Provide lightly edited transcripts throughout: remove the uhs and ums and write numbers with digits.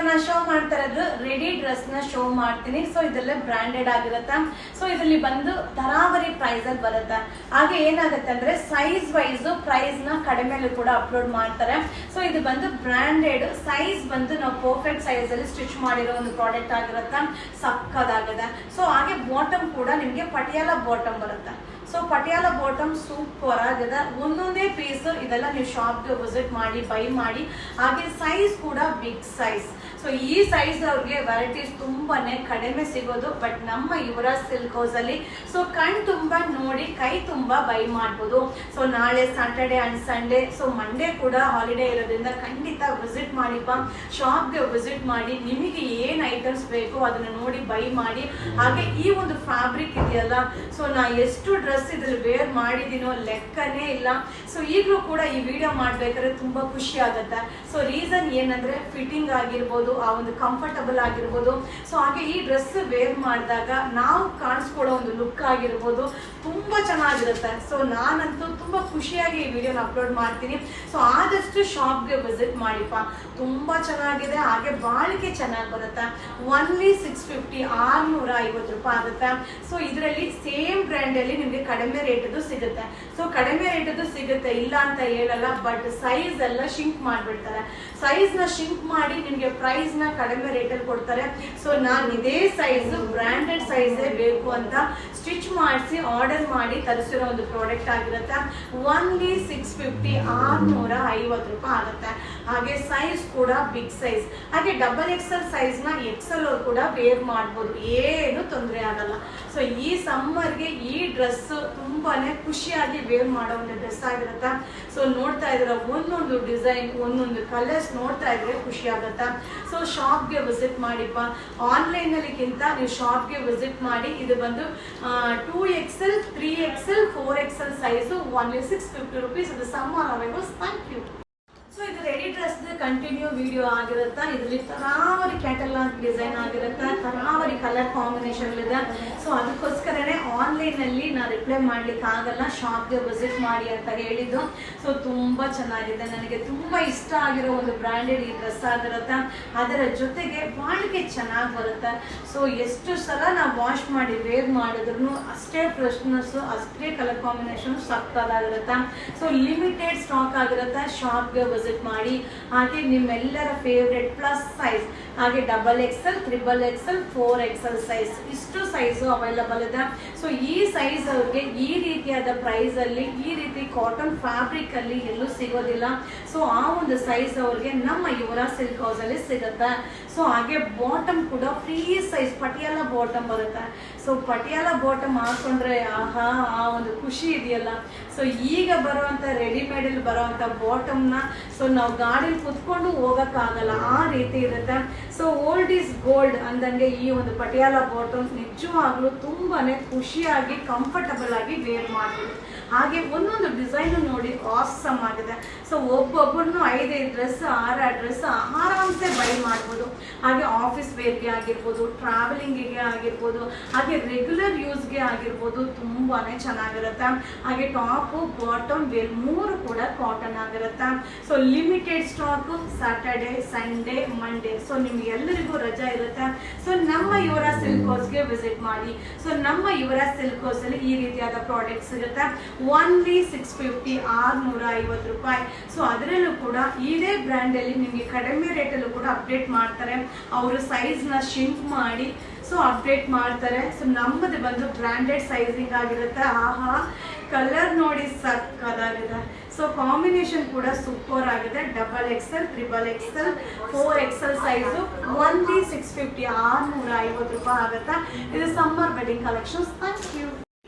ನಾ ಶೋ ಮಾಡ್ತಾ ಇರೋದು ರೆಡಿ ಡ್ರೆಸ್ ನ ಶೋ ಮಾಡ್ತೀನಿ. ಸೊ ಇದೆಲ್ಲ ಬ್ರಾಂಡೆಡ್ ಆಗಿರುತ್ತೆ. ಸೊ ಇದರಲ್ಲಿ ಬಂದು ತರಾವರಿ ಪ್ರೈಸ್ ಅಲ್ಲಿ ಬರುತ್ತೆ. ಹಾಗೆ ಏನಾಗುತ್ತೆ ಅಂದ್ರೆ ಸೈಜ್ ವೈಸ್ ಪ್ರೈಸ್ ನ ಕಡಿಮೆಲೂ ಕೂಡ ಅಪ್ಲೋಡ್ ಮಾಡ್ತಾರೆ. ಸೊ ಇದು ಬಂದು ಬ್ರಾಂಡೆಡ್ ಸೈಜ್ ಬಂದು ನಾವು ಪರ್ಫೆಕ್ಟ್ ಸೈಜ್ ಅಲ್ಲಿ ಸ್ಟಿಚ್ ಮಾಡಿರೋ ಒಂದು ಪ್ರಾಡಕ್ಟ್ ಆಗಿರುತ್ತೆ. ಸಕ್ಕದಾಗಿದೆ. ಸೊ ಹಾಗೆ ಬಾಟಮ್ ಕೂಡ ನಿಮ್ಗೆ ಪಟಿಯಾಲ ಬಾಟಮ್ ಬರುತ್ತೆ. ಸೊ ಪಟಿಯಾಲ ಬಾಟಮ್ ಸೂಪರ್ ಆಗಿದೆ. ಒಂದೊಂದೇ ಪೀಸ್ ಇದೆಲ್ಲ ನೀವು ಶಾಪ್ಗೆ ವಿಸಿಟ್ ಮಾಡಿ ಬೈ ಮಾಡಿ. ಹಾಗೆ ಸೈಜ್ ಕೂಡ ಬಿಗ್ ಸೈಜ್. ಸೊ ಈ ಸೈಜ್ ಅವ್ರಿಗೆ ವೆರೈಟೀಸ್ ತುಂಬಾನೇ ಕಡಿಮೆ ಸಿಗೋದು. ಬಟ್ ನಮ್ಮ ಯುವರಾಜ್ ಸಿಲ್ಕ್ ಹೌಸ್ ಅಲ್ಲಿ ಸೊ ಕಣ್ ತುಂಬಾ ನೋಡಿ ಕೈ ತುಂಬಾ ಬೈ ಮಾಡ್ಬೋದು. ಸೊ ನಾಳೆ Saturday and Sunday, so Monday ಕೂಡ ಹಾಲಿಡೇ ಇರೋದ್ರಿಂದ ಖಂಡಿತ ವಿಸಿಟ್ ಮಾಡಿಪ್ಪ, ಶಾಪ್ಗೆ ವಿಸಿಟ್ ಮಾಡಿ. ನಿಮಗೆ ಏನ್ ಐಟಮ್ಸ್ ಬೇಕು ಅದನ್ನ ನೋಡಿ ಬೈ ಮಾಡಿ. ಹಾಗೆ ಈ ಒಂದು ಫ್ಯಾಬ್ರಿಕ್ ಇದೆಯಲ್ಲ, ಸೊ ನಾ ಎಷ್ಟು ಡ್ರೆಸ್ ಇದ್ರಲ್ಲಿ ವೇರ್ ಮಾಡಿದೀನೋ ಲೆಕ್ಕನೇ ಇಲ್ಲ. ಸೊ ಈಗಲೂ ಕೂಡ ಈ ವಿಡಿಯೋ ಮಾಡ್ಬೇಕಾದ್ರೆ ತುಂಬಾ ಖುಷಿ ಆಗುತ್ತೆ. ಸೊ ರೀಸನ್ ಏನಂದ್ರೆ ಫಿಟ್ಟಿಂಗ್ ಆಗಿರ್ಬೋದು, ಆ ಒಂದು ಕಂಫರ್ಟಬಲ್ ಆಗಿರ್ಬೋದು. ಸೊ ಹಾಗೆ ಈ ಡ್ರೆಸ್ ವೇರ್ ಮಾಡಿದಾಗ ನಾವು ಕಾಣಿಸ್ಕೊಳ್ಳೋ ಒಂದು ಲುಕ್ ಆಗಿರ್ಬೋದು ತುಂಬಾ ಚೆನ್ನಾಗಿರುತ್ತೆ. ಸೊ ನಾನಂತೂ ತುಂಬಾ ಖುಷಿಯಾಗಿ ಈ ವಿಡಿಯೋನ ಅಪ್ಲೋಡ್ ಮಾಡ್ತೀನಿ. ಸೊ ಆದಷ್ಟು ಶಾಪ್ಗೆ ವಿಸಿಟ್ ಮಾಡಿಪ್ಪ, ತುಂಬಾ ಚೆನ್ನಾಗಿದೆ. ಹಾಗೆ ಬಾಳಿಕೆ ಚೆನ್ನಾಗಿ ಬರುತ್ತೆ. ಓನ್ಲಿ 650 650 ರೂಪಾಯಿ ಆಗುತ್ತೆ. ಸೊ ಇದರಲ್ಲಿ ಸೇಮ್ ಬ್ರ್ಯಾಂಡ್ ಅಲ್ಲಿ ನಿಮ್ಗೆ ಕಡಿಮೆ ರೇಟದ್ದು ಸಿಗುತ್ತೆ. ಸೊ ಕಡಿಮೆ ರೇಟದ್ದು ಸಿಗುತ್ತೆ ಇಲ್ಲ ಅಂತ ಹೇಳಲ್ಲ, ಬಟ್ ಸೈಜ್ ಎಲ್ಲ ಶಿಂಕ್ ಮಾಡ್ಬಿಡ್ತಾರೆ. ಸೈಜ್ ನ ಶಿಂಕ್ ಮಾಡಿ ನಿಮ್ಗೆ ಪ್ರೈಸ್ ನ ಕಡಿಮೆ ರೇಟಲ್ಲಿ ಕೊಡ್ತಾರೆ. ಸೊ ನಾನು ಇದೇ ಸೈಜ್ ಬ್ರಾಂಡೆಡ್ ಸೈಜೇ ಬೇಕು ಅಂತ ಸ್ಟಿಚ್ ಮಾಡಿಸಿ ಆರ್ಡರ್ ಮಾಡಿ ತರಿಸಿರೋ ಒಂದು ಪ್ರಾಡಕ್ಟ್ ಆಗಿರುತ್ತೆ. ಓನ್ಲಿ 650 650 ರೂಪಾಯಿ ಆಗುತ್ತೆ. ಹಾಗೆ ಸೈಜ್ ಕೂಡ ಬಿಗ್ ಸೈಜ್. ಹಾಗೆ ಡಬಲ್ ಎಕ್ಸೆಲ್ ಸೈಜ್ ನ ಎಕ್ಸೆಲ್ ಕೂಡ ವೇರ್ ಮಾಡ್ಬೋದು, ಏನು ತೊಂದರೆ ಆಗಲ್ಲ. ಸೊ ಈ ಸಮ್ಮರ್ಗೆ ಈ ಡ್ರೆಸ್ ತುಂಬಾನೇ ಖುಷಿಯಾಗಿ ವೇರ್ ಮಾಡೋ ಒಂದು ಡ್ರೆಸ್ ಆಗಿರುತ್ತೆ. ಸೊ ನೋಡ್ತಾ ಇದ್ರೆ ಒಂದೊಂದು ಡಿಸೈನ್ ಒಂದೊಂದು ಕಲರ್ಸ್ ನೋಡ್ತಾ ಇದ್ರೆ ಖುಷಿ ಆಗುತ್ತೆ. ಸೊ ಶಾಪ್ಗೆ ವಿಸಿಟ್ ಮಾಡಿಪ್ಪ. ಆನ್ಲೈನ್ ಅಲ್ಲಿಗಿಂತ ನೀವು ಶಾಪ್ಗೆ ವಿಸಿಟ್ ಮಾಡಿ. ಇದು ಬಂದು 2XL 3XL 4XL size only 650 rupees. ಇದು summer available. Thank you. So ಇದು ರೆಡಿ ಡ್ರೆಸ್ ಕಂಟಿನ್ಯೂ ವಿಡಿಯೋ ಆಗಿರುತ್ತೆ. ಇದರಲ್ಲಿ ತರಾವರಿ ಕ್ಯಾಟಲಾಗ್ ಡಿಸೈನ್ ಆಗಿರುತ್ತೆ, ತರಾವರಿ ಕಲರ್ ಕಾಂಬಿನೇಷನ್ ಇದೆ. ಸೊ ಅದಕ್ಕೋಸ್ಕರನೇ ಆನ್ಲೈನ್ ಅಲ್ಲಿ ನಾ ರಿಪ್ಲೈ ಮಾಡ್ಲಿಕ್ಕೆ ಆಗಲ್ಲ, ಶಾಪ್ಗೆ ವಿಸಿಟ್ ಮಾಡಿ ಅಂತ ಹೇಳಿದ್ದು. ಸೊ ತುಂಬಾ ಚೆನ್ನಾಗಿದೆ, ನನಗೆ ತುಂಬಾ ಇಷ್ಟ ಆಗಿರೋ ಒಂದು ಬ್ರಾಂಡೆಡ್ ಈ ಡ್ರೆಸ್ ಆಗಿರುತ್ತೆ. ಅದರ ಜೊತೆಗೆ ಬಾಳಿಕೆ ಚೆನ್ನಾಗಿ ಬರುತ್ತೆ. ಸೊ ಎಷ್ಟು ಸಲ ನಾವು ವಾಶ್ ಮಾಡಿ ವೇರ್ ಮಾಡಿದ್ರು ಅಷ್ಟೇ ಫ್ರೆಶ್ನೆಸ್, ಅಷ್ಟೇ ಕಲರ್ ಕಾಂಬಿನೇಷನ್ ಸಕ್ಕತ್ತಾಗಿರುತ್ತೆ. ಸೊ ಲಿಮಿಟೆಡ್ ಸ್ಟಾಕ್ ಆಗಿರುತ್ತೆ. ಶಾಪ್ಗೆ ವಿಸಿಟ್ ಮಾಡಿ. ಹಾಗೆ ನಿಮ್ಮೆಲ್ಲರ ಫೇವ್ರೆಟ್ ಪ್ಲಸ್ ಸೈಜ್, ಹಾಗೆ double XL 3XL 4XL size, ಇಷ್ಟು ಸೈಜು ಅವೈಲಬಲ್ ಇದೆ. ಸೊ ಈ ಸೈಜ್ ಅವ್ರಿಗೆ ಈ ರೀತಿಯಾದ ಪ್ರೈಸ್ ಅಲ್ಲಿ ಈ ರೀತಿ ಕಾಟನ್ ಫ್ಯಾಬ್ರಿಕ್ ಅಲ್ಲಿ ಎಲ್ಲೂ ಸಿಗೋದಿಲ್ಲ. ಸೊ ಆ ಒಂದು ಸೈಜ್ ಅವ್ರಿಗೆ ನಮ್ಮ ಯುವರಾಜ್ ಸಿಲ್ಕ್ ಹೌಸ್ ಅಲ್ಲಿ ಸಿಗುತ್ತೆ. ಸೊ ಹಾಗೆ ಬಾಟಮ್ ಕೂಡ ಫ್ರೀ ಸೈಜ್ ಪಟಿಯಾಲ ಬಾಟಮ್ ಬರುತ್ತೆ. ಸೊ ಪಟಿಯಾಲ ಬಾಟಮ್ ಹಾಕೊಂಡ್ರೆ ಆಹಾ, ಆ ಒಂದು ಖುಷಿ ಇದೆಯಲ್ಲ. ಸೊ ಈಗ ಬರುವಂತ ರೆಡಿಮೇಡ್ ಅಲ್ಲಿ ಬರುವಂತ ಬಾಟಮ್ ನ ಸೊ ನಾವು ಗಾಡಿಲಿ ಕುತ್ಕೊಂಡು ಹೋಗಕ್ಕಾಗಲ್ಲ, ಆ ರೀತಿ ಇರುತ್ತೆ. ಸೊ ಓಲ್ಡ್ ಈಸ್ ಗೋಲ್ಡ್ ಅಂದಂಗೆ ಈ ಒಂದು ಪಟಿಯಾಲ ಬಾಟಮ್ ನಿಜವಾಗ್ಲೂ ತುಂಬಾನೇ ಖುಷಿಯಾಗಿ ಕಂಫರ್ಟಬಲ್ ಆಗಿ ವೇರ್ ಮಾಡ್ಬೋದು. ಹಾಗೆ ಒಂದೊಂದು ಡಿಸೈನ್ ನೋಡಿ ಆಸಮ್ ಆಗಿದೆ. ಸೊ ಒಬ್ಬೊಬ್ಬರನ್ನು 5-5 ಡ್ರೆಸ್ 6 ಡ್ರೆಸ್ ಆರಾಮ್ಸೆ ಬೈ ಮಾಡ್ಬೋದು. ಹಾಗೆ ಆಫೀಸ್ ವೇರ್ಗೆ ಆಗಿರ್ಬೋದು, ಟ್ರಾವೆಲಿಂಗಿಗೆ ಆಗಿರ್ಬೋದು, ಹಾಗೆ ರೆಗ್ಯುಲರ್ ಯೂಸ್ಗೆ ಆಗಿರ್ಬೋದು, ತುಂಬಾನೇ ಚೆನ್ನಾಗಿರುತ್ತೆ. ಹಾಗೆ ಟಾಪು ಬಾಟಮ್ ವೇರ್ 3 ಕೂಡ ಕಾಟನ್ ಆಗಿರುತ್ತೆ. So limited stock Saturday Sunday Monday. So ನಿಮ್ಗೆ ಎಲ್ಲರಿಗೂ ರಜಾ ಇರುತ್ತೆ. ಸೊ ನಮ್ಮ ಯುವರಾಜ್ ಸಿಲ್ಕ್ ಹೌಸ್ಗೆ ವಿಸಿಟ್ ಮಾಡಿ. ಸೊ ನಮ್ಮ ಯುವರಾಜ್ ಸಿಲ್ಕ್ ಹೌಸ್ ಅಲ್ಲಿ ಈ ರೀತಿಯಾದ ಪ್ರಾಡಕ್ಟ್ಸ್ ಸಿಗುತ್ತೆ. ಓನ್ಲಿ 650 650 ರೂಪಾಯಿ. ಸೊ ಅದರಲ್ಲೂ ಕೂಡ ಇದೇ ಬ್ರ್ಯಾಂಡ್ ಅಲ್ಲಿ ನಿಮಗೆ ಕಡಿಮೆ ರೇಟಲ್ಲೂ ಕೂಡ ಅಪ್ಡೇಟ್ ಮಾಡ್ತಾರೆ. ಅವರು ಸೈಜ್ ನ ಶಿಂಕ್ ಮಾಡಿ ಸೊ ಅಪ್ಡೇಟ್ ಮಾಡ್ತಾರೆ. ಸೊ ನಮ್ಮದು ಬಂದು ಬ್ರಾಂಡೆಡ್ ಸೈಜಿಂಗ್ ಆಗಿರುತ್ತೆ. ಆಹಾ, ಕಲರ್ ನೋಡಿ ಸಕ್ಕದಾಗಿದೆ. ಸೊ ಕಾಂಬಿನೇಷನ್ ಕೂಡ ಸೂಪರ್ ಆಗಿದೆ. Double XL 3XL 4XL size only 650 650 ರೂಪಾಯಿ ಆಗುತ್ತೆ. ಇದು summer wedding collections. Thank you.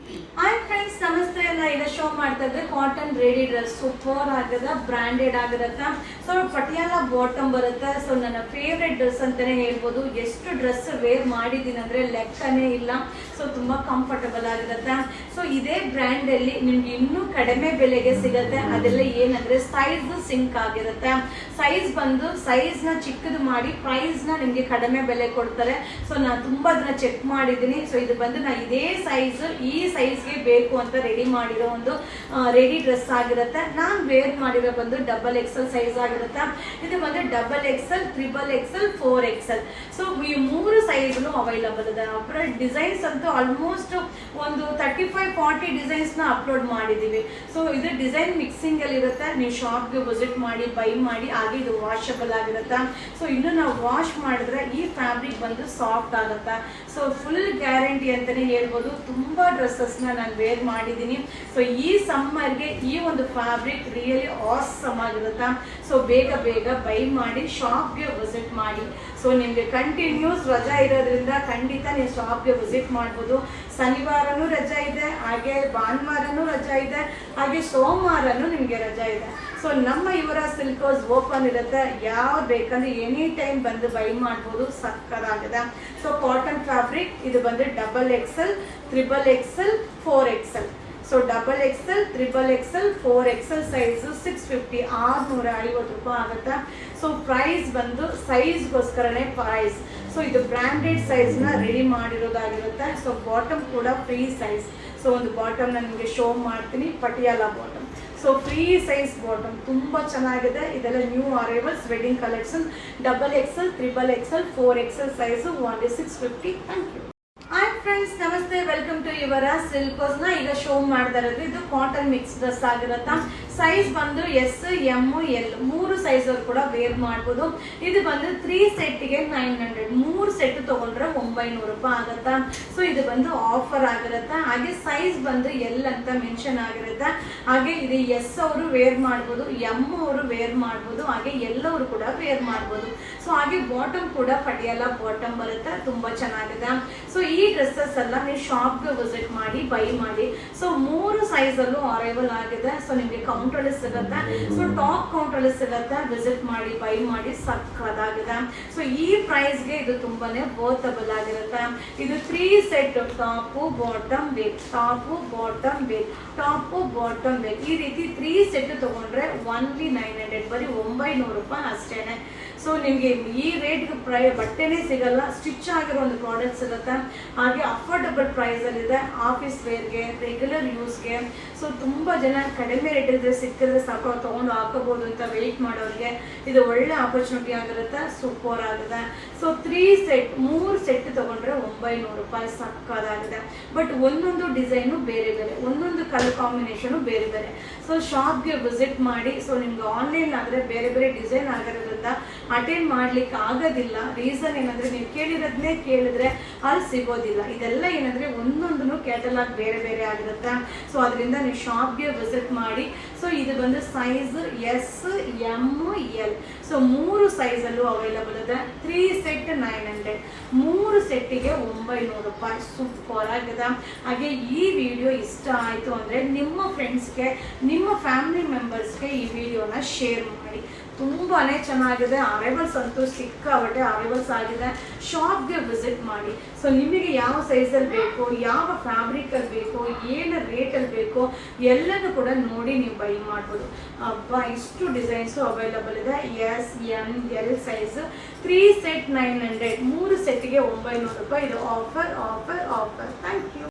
Hi friends, ನಮಸ್ತೆ. ಎಲ್ಲ ಈಗ ಶೋ ಮಾಡ್ತಾ ಇದ್ದೆ ಕಾಟನ್ ರೆಡಿ ಡ್ರೆಸ್ ಸೂಪರ್ ಆಗಿದೆ, ಬ್ರಾಂಡೆಡ್ ಆಗಿರುತ್ತೆ. ಸೊ ಪಟಿಯಾಲ ಬಾಟಮ್ ಬರುತ್ತೆ. ಸೊ ನನ್ನ ಫೇವ್ರೆಟ್ ಡ್ರೆಸ್ ಅಂತಾನೆ ಹೇಳ್ಬೋದು. ಎಷ್ಟು ಡ್ರೆಸ್ ವೇರ್ ಮಾಡಿದ್ದೀನಿ ಅಂದ್ರೆ ಲೆಕ್ಕನೇ ಇಲ್ಲ. ಸೊ ತುಂಬಾ ಕಂಫರ್ಟಬಲ್ ಆಗಿರುತ್ತೆ. ಸೊ ಇದೇ ಬ್ರ್ಯಾಂಡ್ ಅಲ್ಲಿ ನಿಮ್ಗೆ ಇನ್ನೂ ಕಡಿಮೆ ಬೆಲೆಗೆ ಸಿಗುತ್ತೆ. ಅದೆಲ್ಲ ಏನಂದ್ರೆ ಸೈಜ್ ಸಿಂಕ್ ಆಗಿರುತ್ತೆ. ಸೈಜ್ ಬಂದು ಸೈಜ್ ನ ಚಿಕ್ಕದು ಮಾಡಿ ಪ್ರೈಸ್ ನ ನಿಮ್ಗೆ ಕಡಿಮೆ ಬೆಲೆ ಕೊಡ್ತಾರೆ. ಸೊ ನಾನು ತುಂಬಾ ಅದನ್ನ ಚೆಕ್ ಮಾಡಿದ್ದೀನಿ. ಸೊ ಇದು ಬಂದು ನಾ ಇದೇ ಸೈಜ್ ಈ ಸೈಜ್ಗೆ ಬೇಕು ಬೇಕು ಅಂತ ರೆಡಿ ಮಾಡಿರೋ ಒಂದು ರೆಡಿ ಡ್ರೆಸ್ ಆಗಿರುತ್ತೆ. ನಾನು ವೇರ್ ಮಾಡಿರೋ ಬಂದು XXL ಸೈಜ್ ಆಗಿರುತ್ತೆ. ಇದು ಬಂದು XXL, XXL, 4XL. ಸೊ ಈ 3 ಸೈಜ್ ಅವೈಲಬಲ್ ಇದೆ. ಡಿಸೈನ್ಸ್ ಅಂತೂ ಆಲ್ಮೋಸ್ಟ್ ಒಂದು 35-40 ಡಿಸೈನ್ಸ್ ನ ಅಪ್ಲೋಡ್ ಮಾಡಿದೀವಿ. ಸೊ ಇದು ಡಿಸೈನ್ ಮಿಕ್ಸಿಂಗ್ ಅಲ್ಲಿ ಇರುತ್ತೆ. ನೀವು ಶಾಪ್ಗೆ ವಿಸಿಟ್ ಮಾಡಿ ಬೈ ಮಾಡಿ. ಹಾಗೆ ಇದು ವಾಷಬಲ್ ಆಗಿರುತ್ತೆ. ಸೊ ಇನ್ನು ನಾವು ವಾಶ್ ಮಾಡಿದ್ರೆ ಈ ಫ್ಯಾಬ್ರಿಕ್ ಬಂದು ಸಾಫ್ಟ್ ಆಗುತ್ತೆ. ಸೊ ಫುಲ್ ಗ್ಯಾರಂಟಿ ಅಂತಾನೆ ಹೇಳ್ಬೋದು. ತುಂಬಾ ಡ್ರೆಸ್ಸಸ್ ನಾನು ವೇರ್ ಮಾಡಿದ್ದೀನಿ. ಸೊ ಈ ಸಮ್ಮರ್ಗೆ ಈ ಒಂದು ಫ್ಯಾಬ್ರಿಕ್ ರಿಯಲಿ ಆಸಮ್ ಆಗಿರುತ್ತೆ. ಸೊ ಬೇಗ ಬೈ ಮಾಡಿ ಶಾಪ್ಗೆ ವಿಸಿಟ್ ಮಾಡಿ. ಸೊ ನಿಮ್ಗೆ ಕಂಟಿನ್ಯೂಸ್ ರಜಾ ಇರೋದ್ರಿಂದ ಖಂಡಿತ ನೀವು ಶಾಪ್ಗೆ ವಿಸಿಟ್ ಮಾಡ್ಬೋದು. ಶನಿವಾರನೂ ರಜಾ ಇದೆ, ಹಾಗೆ ಭಾನುವಾರನೂ ರಜಾ ಇದೆ, ಹಾಗೆ ಸೋಮವಾರನೂ ನಿಮ್ಗೆ ರಜಾ ಇದೆ. ಸೊ ನಮ್ಮ ಇವರ ಸಿಲ್ಕ್ ಹೌಸ್ ಓಪನ್ ಇರುತ್ತೆ. ಯಾವ್ದು ಬೇಕಂದ್ರೆ ಎನಿ ಟೈಮ್ ಬಂದು ಬೈ ಮಾಡ್ಬೋದು. ಸಕ್ಕದಾಗಿದೆ. ಸೊ ಕಾಟನ್ ಫ್ಯಾಬ್ರಿಕ್ ಇದು ಬಂದು XXL, XXL, 4XL. So XXL, XXL, 4XL size 650 650 ರೂಪಾಯಿ ಆಗುತ್ತೆ. ಸೊ ಪ್ರೈಸ್ ಬಂದು ಸೈಜ್ಗೋಸ್ಕರನೇ ಪ್ರೈಸ್. ಸೊ ಇದು ಬ್ರಾಂಡೆಡ್ ಸೈಜ್ ನ ರೆಡಿ ಮಾಡಿರೋದಾಗಿರುತ್ತೆ. ಸೊ ಬಾಟಮ್ ಕೂಡ ಫ್ರೀ ಸೈಜ್. ಸೊ ಒಂದು ಬಾಟಮ್ ನಿಮಗೆ ಶೋ ಮಾಡ್ತೀನಿ, Patiala bottom. So free size bottom ತುಂಬಾ ಚೆನ್ನಾಗಿದೆ. ಇದೆಲ್ಲ new arrivals wedding collection. XXL, XXL, 4XL ಸೈಜ್ only 650. Thank you. Hi friends, ನಮಸ್ತೆ, ವೆಲ್ಕಮ್ ಟು ಇವರ ಸಿಲ್ಕ್ ಹೌಸ್. ನ ಈಗ ಶೋ ಮಾಡ್ತಾ ಇರೋದು ಇದು ಕಾಟನ್ ಮಿಕ್ಸ್ ಡ್ರೆಸ್ ಆಗಿರತ್ತ. ಸೈಜ್ ಬಂದು S, M, L 3 ಸೈಜ್ ಅವ್ರು ಕೂಡ ವೇರ್ ಮಾಡ್ಬೋದು. ಇದು ಬಂದು 3 ಸೆಟ್ಗೆ 900, 3 ಸೆಟ್ ತಗೊಂಡ್ರೆ 900 ರೂಪಾಯಿ ಆಗತ್ತ. ಸೊ ಇದು ಬಂದು ಆಫರ್ ಆಗಿರುತ್ತೆ. ಹಾಗೆ ಸೈಜ್ ಬಂದು L ಅಂತ ಮೆನ್ಷನ್ ಆಗಿರುತ್ತೆ. ಹಾಗೆ ಇದು S ಅವರು ವೇರ್ ಮಾಡ್ಬೋದು, M ಅವರು ವೇರ್ ಮಾಡ್ಬೋದು, ಹಾಗೆ L ಅವರು ಕೂಡ ವೇರ್ ಮಾಡ್ಬೋದು. ಸೊ ಹಾಗೆ ಬಾಟಮ್ ಕೂಡ ಪಟಿಯಾಲಾ ಬಾಟಮ್ ಬರುತ್ತೆ. ತುಂಬಾ ಚೆನ್ನಾಗಿದೆ. ಸೊ ಈ ಡ್ರೆಸ್ಸಸ್ ಎಲ್ಲ ನೀವು ಶಾಪ್ಗೆ ವಿಸಿಟ್ ಮಾಡಿ ಬೈ ಮಾಡಿ. ಸೊ 3 ಸೈಜ್ ಅಲ್ಲೂ ಅರೈವಲ್ ಆಗಿದೆ. ಸೊ ನಿಮ್ಗೆ ಕೌಂಟರ್ ಅಲ್ಲಿ ಸಿಗುತ್ತೆ. ಸೊ ಟಾಪ್ ಕೌಂಟರ್ ಅಲ್ಲಿ ಸಿಗುತ್ತೆ. ವಿಸಿಟ್ ಮಾಡಿ ಬೈ ಮಾಡಿ. ಸಕ್ಕದಾಗಿದೆ. ಸೊ ಈ ಪ್ರೈಸ್ ಗೆ ಇದು ತುಂಬಾನೇ ವರ್ತಬಲ್ ಆಗಿರುತ್ತೆ. ಇದು 3 set top bottom wear, top bottom wear, top bottom wear, ಈ ರೀತಿ 3 ಸೆಟ್ ತಗೊಂಡ್ರೆ ಓನ್ಲಿ 900, ಬರೀ 900 ರೂಪಾಯಿ ಅಷ್ಟೇನೆ. ಸೊ ನಿಮ್ಗೆ ಈ ರೇಟ್ ಬಟ್ಟೆನೇ ಸಿಗಲ್ಲ. ಸ್ಟಿಚ್ ಆಗಿರೋ ಒಂದು ಪ್ರಾಡಕ್ಟ್ ಸಿಗುತ್ತೆ. ಹಾಗೆ ಅಫೋರ್ಡಬಲ್ ಪ್ರೈಸ್ ಅಲ್ಲಿ ಇದೆ. ಆಫೀಸ್ ವೇರ್ಗೆ, ರೆಗ್ಯುಲರ್ ಯೂಸ್ಗೆ. ಸೊ ತುಂಬಾ ಜನ ಕಡಿಮೆ ರೇಟ್ ಇದ್ರೆ ಸಿಕ್ಕಿದ್ರೆ ಸಾಕು ತಗೊಂಡು ಹಾಕೋಬಹುದು ಅಂತ ವೆಯ್ಟ್ ಮಾಡೋರಿಗೆ ಇದು ಒಳ್ಳೆ ಆಪರ್ಚುನಿಟಿ ಆಗಿರುತ್ತೆ. ಸೂಪರ್ ಆಗಿದೆ. ಸೊ 3 ಸೆಟ್ ತಗೊಂಡ್ರೆ 900 ರೂಪಾಯಿ. ಸಕ್ಕದಾಗಿದೆ. ಬಟ್ ಒಂದೊಂದು ಡಿಸೈನು ಬೇರೆ ಬೇರೆ, ಒಂದೊಂದು ಕಲರ್ ಕಾಂಬಿನೇಷನ್ ಬೇರೆ ಬೇರೆ. ಸೊ ಶಾಪ್ಗೆ ವಿಸಿಟ್ ಮಾಡಿ. ಸೊ ನಿಮ್ಗೆ ಆನ್ಲೈನ್ ಆದ್ರೆ ಬೇರೆ ಬೇರೆ ಡಿಸೈನ್ ಆಗಿರೋದ್ರಿಂದ ಅಟೆಂಡ್ ಮಾಡ್ಲಿಕ್ಕೆ ಆಗೋದಿಲ್ಲ. ರೀಸನ್ ಏನಂದ್ರೆ ನೀವು ಕೇಳಿರೋದನ್ನೇ ಕೇಳಿದ್ರೆ ಅಲ್ಲಿ ಸಿಗೋದಿಲ್ಲ. ಇದೆಲ್ಲ ಏನಂದ್ರೆ ಒಂದೊಂದು ಕ್ಯಾಟಲಾಗ್ ಬೇರೆ ಬೇರೆ ಆಗಿರುತ್ತೆ. ಸೊ ಅದರಿಂದ ನೀವು ಶಾಪ್ಗೆ ವಿಸಿಟ್ ಮಾಡಿ. ಸೊ ಇದು ಬಂದು size S, M, L. So 3 size ಅಲ್ಲೂ ಅವೈಲಬಲ್ ಇದೆ. 3 ಸೆಟ್ 900, 3 ಸೆಟ್ಟಿಗೆ 900 ರೂಪಾಯಿ. ಸೂಪರ್ ಆಗಿದೆ. ಹಾಗೆ ಈ ವಿಡಿಯೋ ಇಷ್ಟ ಆಯ್ತು ಅಂದ್ರೆ ನಿಮ್ಮ ಫ್ರೆಂಡ್ಸ್ಗೆ, ನಿಮ್ಮ ಫ್ಯಾಮಿಲಿ ಮೆಂಬರ್ಸ್ಗೆ ಈ ವಿಡಿಯೋನ ಶೇರ್ ಮಾಡಿ. ತುಂಬಾನೇ ಚೆನ್ನಾಗಿದೆ. ಅರೈವಲ್ಸ್ ಅಂತೂ ಸಿಕ್ಕಾಬಟ್ಟೆ ಅರೈವಲ್ಸ್ ಆಗಿದೆ. ಶಾಪ್ಗೆ ವಿಸಿಟ್ ಮಾಡಿ. ಸೊ ನಿಮಗೆ ಯಾವ ಸೈಜಲ್ಲಿ ಬೇಕು, ಯಾವ ಫ್ಯಾಬ್ರಿಕ್ ಅಲ್ಲಿ ಬೇಕು, ಏನು ರೇಟಲ್ಲಿ ಬೇಕು ಎಲ್ಲನೂ ಕೂಡ ನೋಡಿ ನೀವು ಬೈ ಮಾಡ್ಬೋದು. ಇಷ್ಟು ಡಿಸೈನ್ಸು ಅವೈಲಬಲ್ ಇದೆ. S, M, L size. 3 set 900, 3 ಸೆಟ್ಗೆ 900 ರೂಪಾಯಿ. ಇದು ಆಫರ್. Thank you.